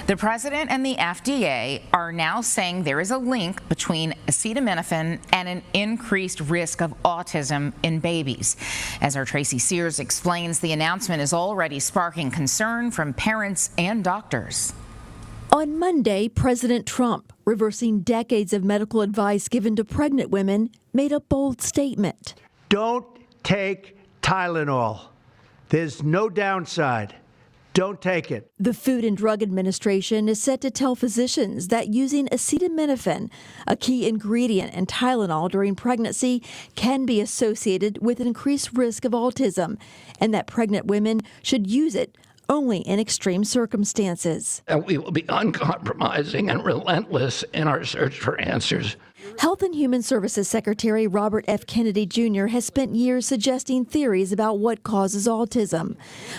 The president and the FDA are now saying there is a link between acetaminophen and an increased risk of autism in babies. As our Tracy Sears explains, the announcement is already sparking concern from parents and doctors. On Monday, President Trump, reversing decades of medical advice given to pregnant women, made a bold statement. Don't take Tylenol. There's no downside. Don't take it. The Food and Drug Administration is set to tell physicians that using acetaminophen, a key ingredient in Tylenol during pregnancy, can be associated with an increased risk of autism, and that pregnant women should use it only in extreme circumstances. And we will be uncompromising and relentless in our search for answers. Health and Human Services Secretary Robert F. Kennedy Jr. has spent years suggesting theories about what causes autism.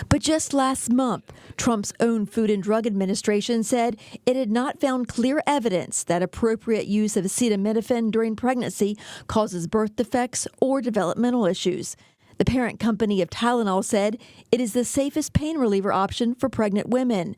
But just last month, Trump's own Food and Drug Administration said it had not found clear evidence that appropriate use of acetaminophen during pregnancy causes birth defects or developmental issues. The parent company of Tylenol said it is the safest pain reliever option for pregnant women.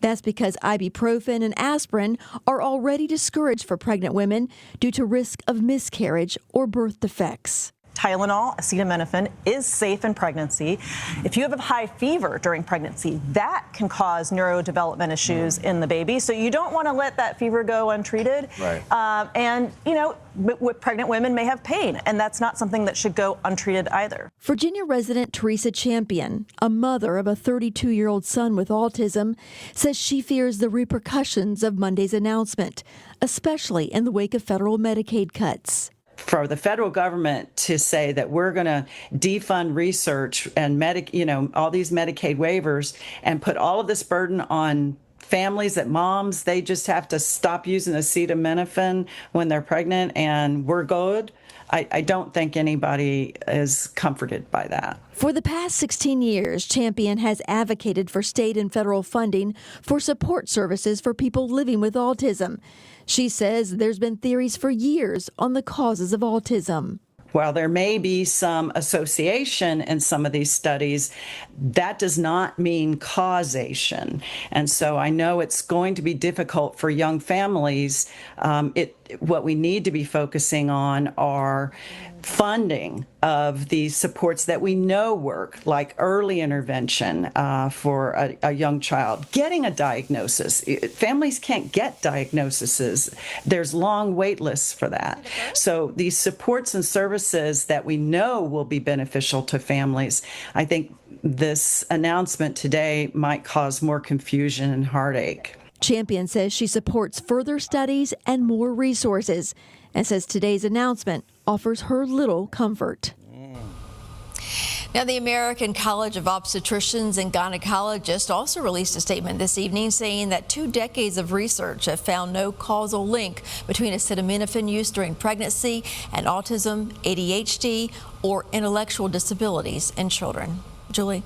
That's because ibuprofen and aspirin are already discouraged for pregnant women due to risk of miscarriage or birth defects. Tylenol, acetaminophen, is safe in pregnancy. If you have a high fever during pregnancy, that can cause neurodevelopment issues in the baby. So you don't want to let that fever go untreated. Right. And, you know, pregnant women may have pain, and that's not something that should go untreated either. Virginia resident Teresa Champion, a mother of a 32-year-old son with autism, says she fears the repercussions of Monday's announcement, especially in the wake of federal Medicaid cuts. For the federal government to say that we're going to defund research and all these Medicaid waivers and put all of this burden on families, that moms, they just have to stop using acetaminophen when they're pregnant and we're good. I don't think anybody is comforted by that. For the past 16 years, Champion has advocated for state and federal funding for support services for people living with autism. She says there's been theories for years on the causes of autism. While there may be some association in some of these studies, that does not mean causation. And so I know it's going to be difficult for young families. What we need to be focusing on are funding of these supports that we know work, like early intervention for a young child, getting a diagnosis. Families can't get diagnoses. There's long wait lists for that. So these supports and services that we know will be beneficial to families, I think this announcement today might cause more confusion and heartache. Champion says she supports further studies and more resources, and says today's announcement offers her little comfort. Now, the American College of Obstetricians and Gynecologists also released a statement this evening saying that 2 decades of research have found no causal link between acetaminophen use during pregnancy and autism, ADHD, or intellectual disabilities in children. Julie.